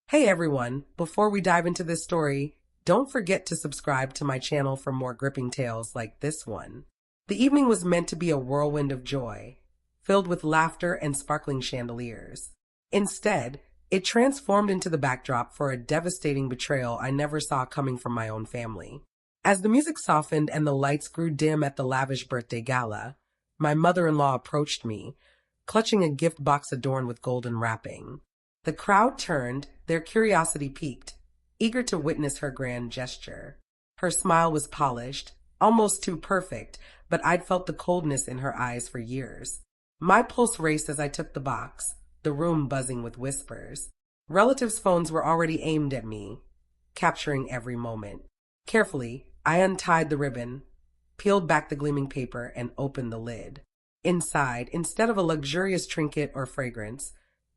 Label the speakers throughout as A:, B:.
A: Hey everyone, before we dive into this story, don't forget to subscribe to my channel for more gripping tales like this one. The evening was meant to be a whirlwind of joy, filled with laughter and sparkling chandeliers. Instead, it transformed into the backdrop for a devastating betrayal I never saw coming from my own family. As the music softened and the lights grew dim at the lavish birthday gala, my mother-in-law approached me, clutching a gift box adorned with golden wrapping. The crowd turned, their curiosity piqued, eager to witness her grand gesture. Her smile was polished, almost too perfect, but I'd felt the coldness in her eyes for years. My pulse raced as I took the box, the room buzzing with whispers. Relatives' phones were already aimed at me, capturing every moment. Carefully, I untied the ribbon, peeled back the gleaming paper, and opened the lid. Inside, instead of a luxurious trinket or fragrance,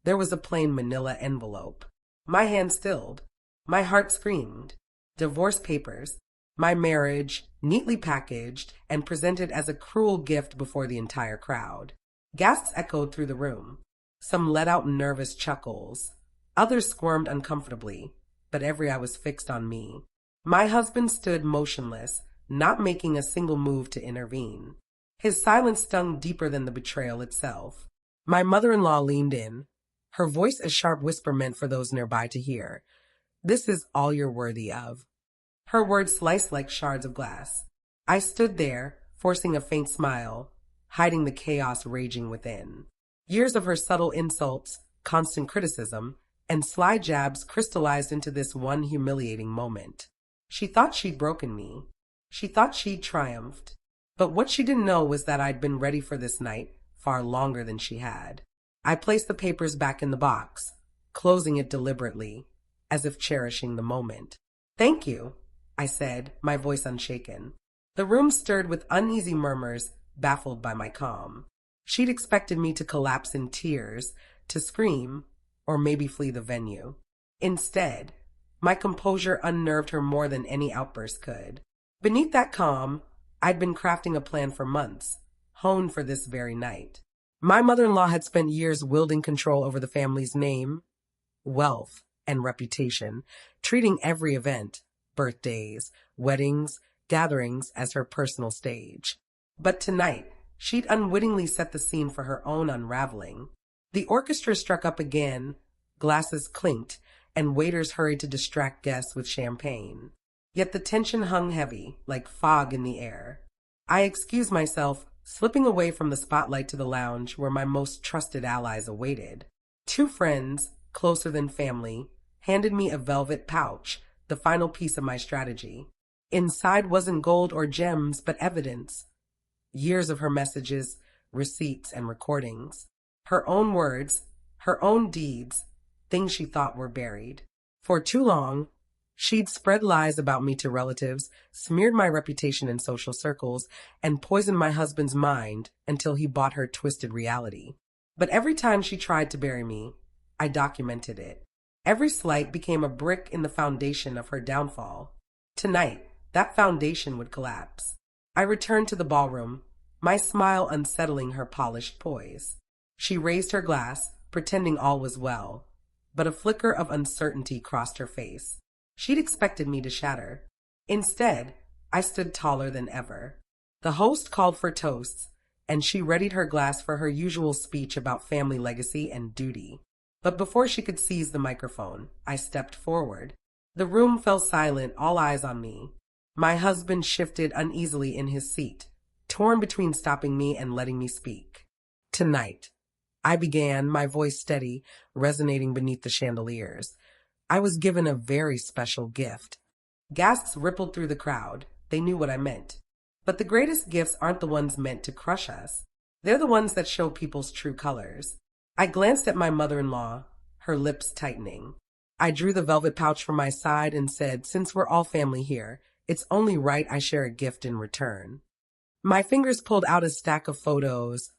A: there was a plain manila envelope. My hand stilled. My heart screamed. Divorce papers, my marriage, neatly packaged and presented as a cruel gift before the entire crowd. Gasps echoed through the room. Some let out nervous chuckles. Others squirmed uncomfortably, but every eye was fixed on me. My husband stood motionless, not making a single move to intervene. His silence stung deeper than the betrayal itself. My mother-in-law leaned in, her voice a sharp whisper meant for those nearby to hear. "This is all you're worthy of." Her words sliced like shards of glass. I stood there, forcing a faint smile, hiding the chaos raging within. Years of her subtle insults, constant criticism, and sly jabs crystallized into this one humiliating moment. She thought she'd broken me. She thought she'd triumphed. But what she didn't know was that I'd been ready for this night far longer than she had. I placed the papers back in the box, closing it deliberately, as if cherishing the moment. "Thank you," I said, my voice unshaken. The room stirred with uneasy murmurs, baffled by my calm. She'd expected me to collapse in tears, to scream, or maybe flee the venue. Instead, my composure unnerved her more than any outburst could. Beneath that calm, I'd been crafting a plan for months, honed for this very night. My mother-in-law had spent years wielding control over the family's name, wealth, and reputation, treating every event, birthdays, weddings, gatherings, as her personal stage. But tonight, she'd unwittingly set the scene for her own unraveling. The orchestra struck up again, glasses clinked, and waiters hurried to distract guests with champagne. Yet the tension hung heavy, like fog in the air. I excused myself, slipping away from the spotlight to the lounge where my most trusted allies awaited. Two friends, closer than family, handed me a velvet pouch, the final piece of my strategy. Inside wasn't gold or gems, but evidence. Years of her messages, receipts, and recordings. Her own words, her own deeds, things she thought were buried. For too long, she'd spread lies about me to relatives, smeared my reputation in social circles, and poisoned my husband's mind until he bought her twisted reality. But every time she tried to bury me, I documented it. Every slight became a brick in the foundation of her downfall. Tonight, that foundation would collapse. I returned to the ballroom, my smile unsettling her polished poise. She raised her glass, pretending all was well, but a flicker of uncertainty crossed her face. She'd expected me to shatter. Instead, I stood taller than ever. The host called for toasts, and she readied her glass for her usual speech about family legacy and duty. But before she could seize the microphone, I stepped forward. The room fell silent, all eyes on me. My husband shifted uneasily in his seat, torn between stopping me and letting me speak. "Tonight," I began, my voice steady, resonating beneath the chandeliers, "I was given a very special gift." Gasps rippled through the crowd. They knew what I meant. But the greatest gifts aren't the ones meant to crush us. They're the ones that show people's true colors. I glanced at my mother-in-law, her lips tightening. I drew the velvet pouch from my side and said, "Since we're all family here, it's only right I share a gift in return." My fingers pulled out a stack of photos,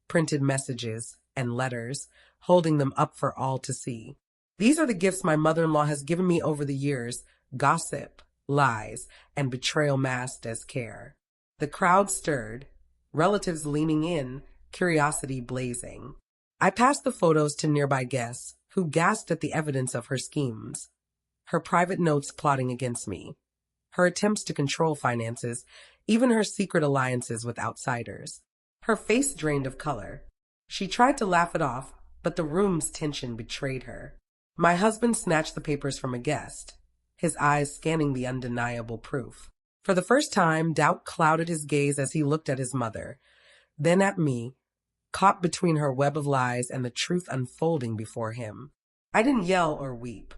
A: printed messages, and letters, holding them up for all to see. "These are the gifts my mother-in-law has given me over the years: gossip, lies, and betrayal masked as care." The crowd stirred, relatives leaning in, curiosity blazing. I passed the photos to nearby guests, who gasped at the evidence of her schemes. Her private notes plotting against me, her attempts to control finances, even her secret alliances with outsiders. Her face drained of color. She tried to laugh it off, but the room's tension betrayed her. My husband snatched the papers from a guest, his eyes scanning the undeniable proof. For the first time, doubt clouded his gaze as he looked at his mother, then at me, caught between her web of lies and the truth unfolding before him. I didn't yell or weep.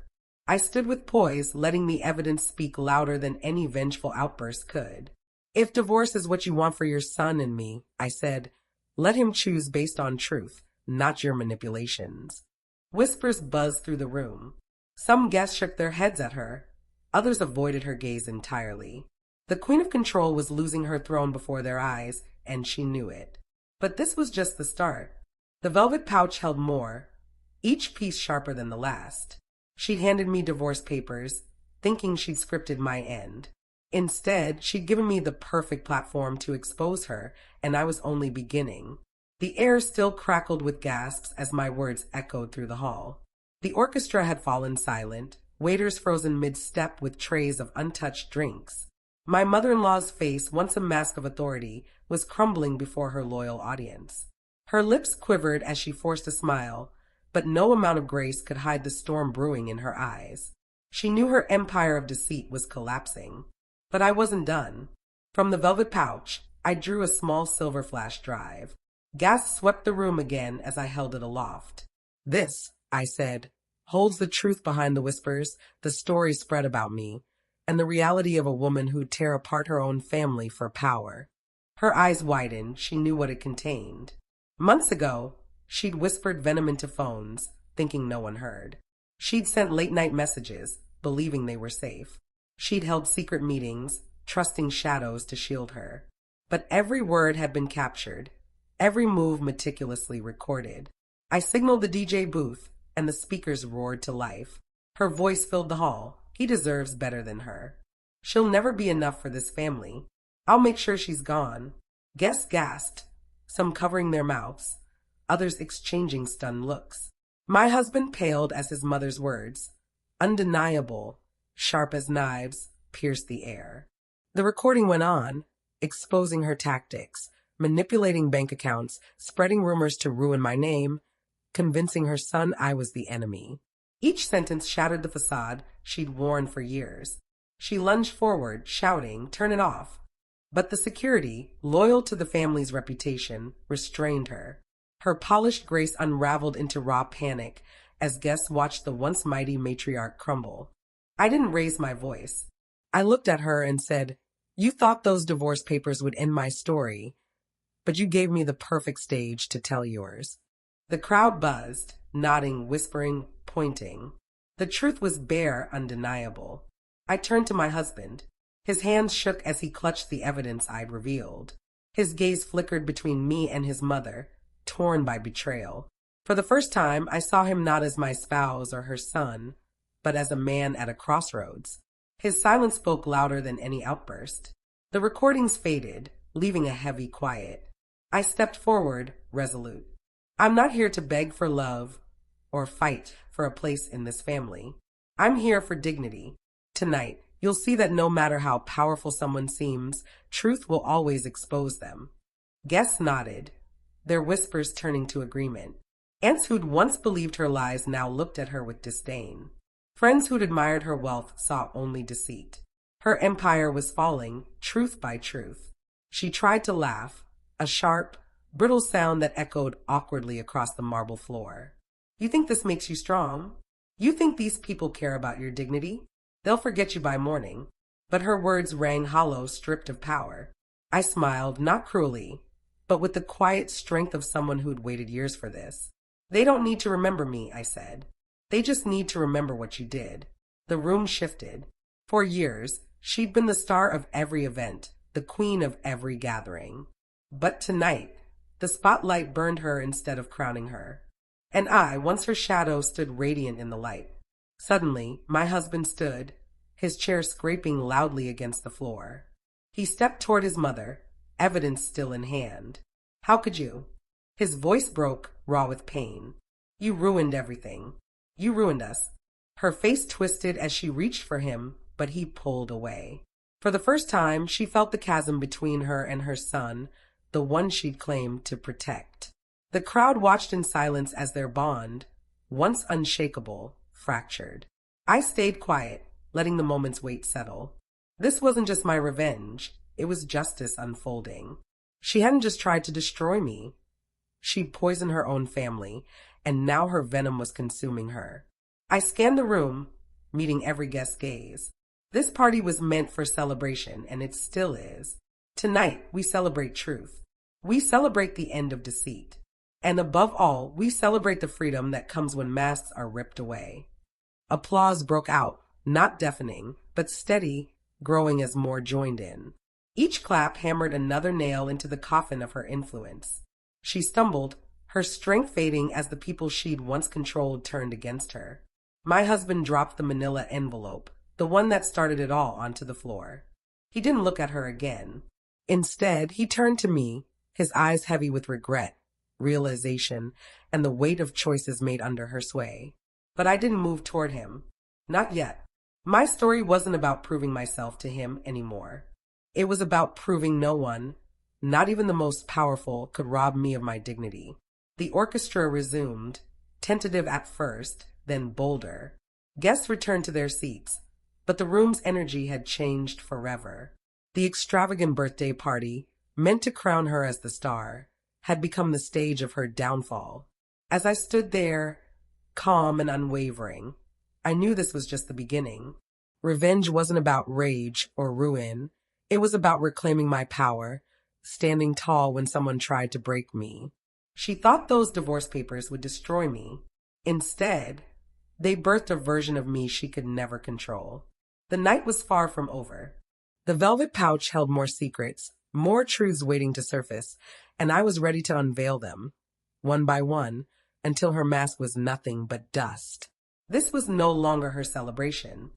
A: I stood with poise, letting the evidence speak louder than any vengeful outburst could. If divorce is what you want for your son and me, I said, let him choose based on truth, not your manipulations. Whispers buzzed through the room. Some guests shook their heads at her. Others avoided her gaze entirely. The Queen of Control was losing her throne before their eyes, and she knew it. But this was just the start. The velvet pouch held more, each piece sharper than the last. She'd handed me divorce papers, thinking she'd scripted my end. Instead, she'd given me the perfect platform to expose her, and I was only beginning. The air still crackled with gasps as my words echoed through the hall. The orchestra had fallen silent, waiters frozen mid-step with trays of untouched drinks. My mother-in-law's face, once a mask of authority, was crumbling before her loyal audience. Her lips quivered as she forced a smile, but no amount of grace could hide the storm brewing in her eyes. She knew her empire of deceit was collapsing. But I wasn't done. From the velvet pouch, I drew a small silver flash drive. Gasps swept the room again as I held it aloft. This, I said, holds the truth behind the whispers, the stories spread about me, and the reality of a woman who'd tear apart her own family for power. Her eyes widened. She knew what it contained. Months ago, she'd whispered venom into phones, thinking no one heard. She'd sent late-night messages, believing they were safe. She'd held secret meetings, trusting shadows to shield her. But every word had been captured, every move meticulously recorded. I signaled the DJ booth, and the speakers roared to life. Her voice filled the hall. He deserves better than her. She'll never be enough for this family. I'll make sure she's gone. Guests gasped, some covering their mouths, others exchanging stunned looks. My husband paled as his mother's words, undeniable, sharp as knives, pierced the air. The recording went on, exposing her tactics, manipulating bank accounts, spreading rumors to ruin my name, convincing her son I was the enemy. Each sentence shattered the facade she'd worn for years. She lunged forward, shouting, "Turn it off." But the security, loyal to the family's reputation, restrained her. Her polished grace unraveled into raw panic as guests watched the once mighty matriarch crumble. I didn't raise my voice. I looked at her and said, "You thought those divorce papers would end my story, but you gave me the perfect stage to tell yours." The crowd buzzed, nodding, whispering, pointing. The truth was bare, undeniable. I turned to my husband. His hands shook as he clutched the evidence I'd revealed. His gaze flickered between me and his mother, torn by betrayal. For the first time, I saw him not as my spouse or her son, but as a man at a crossroads. His silence spoke louder than any outburst. The recordings faded, leaving a heavy quiet. I stepped forward, resolute. I'm not here to beg for love or fight for a place in this family. I'm here for dignity. Tonight, you'll see that no matter how powerful someone seems, truth will always expose them. Guests nodded, their whispers turning to agreement. Aunts who'd once believed her lies now looked at her with disdain. Friends who'd admired her wealth saw only deceit. Her empire was falling, truth by truth. She tried to laugh, a sharp, brittle sound that echoed awkwardly across the marble floor. You think this makes you strong? You think these people care about your dignity? They'll forget you by morning. But her words rang hollow, stripped of power. I smiled, not cruelly, but with the quiet strength of someone who'd waited years for this. They don't need to remember me, I said. They just need to remember what you did. The room shifted. For years, she'd been the star of every event, the queen of every gathering. But tonight, the spotlight burned her instead of crowning her. And I, once her shadow, stood radiant in the light. Suddenly, my husband stood, his chair scraping loudly against the floor. He stepped toward his mother, evidence still in hand. How could you? His voice broke, raw with pain. You ruined everything. You ruined us. Her face twisted as she reached for him, but he pulled away. For the first time, she felt the chasm between her and her son, the one she'd claimed to protect. The crowd watched in silence as their bond, once unshakable, fractured. I stayed quiet, letting the moment's weight settle. This wasn't just my revenge, it was justice unfolding. She hadn't just tried to destroy me. She'd poisoned her own family, and now her venom was consuming her. I scanned the room, meeting every guest's gaze. This party was meant for celebration, and it still is. Tonight, we celebrate truth. We celebrate the end of deceit. And above all, we celebrate the freedom that comes when masks are ripped away. Applause broke out, not deafening, but steady, growing as more joined in. Each clap hammered another nail into the coffin of her influence. She stumbled, her strength fading as the people she'd once controlled turned against her. My husband dropped the manila envelope, the one that started it all, onto the floor. He didn't look at her again. Instead, he turned to me, his eyes heavy with regret, realization, and the weight of choices made under her sway. But I didn't move toward him. Not yet. My story wasn't about proving myself to him anymore. It was about proving no one, not even the most powerful, could rob me of my dignity. The orchestra resumed, tentative at first, then bolder. Guests returned to their seats, but the room's energy had changed forever. The extravagant birthday party, meant to crown her as the star, had become the stage of her downfall. As I stood there, calm and unwavering, I knew this was just the beginning. Revenge wasn't about rage or ruin. It was about reclaiming my power, standing tall when someone tried to break me. She thought those divorce papers would destroy me. Instead, they birthed a version of me she could never control. The night was far from over. The velvet pouch held more secrets, more truths waiting to surface, and I was ready to unveil them, one by one, until her mask was nothing but dust. This was no longer her celebration.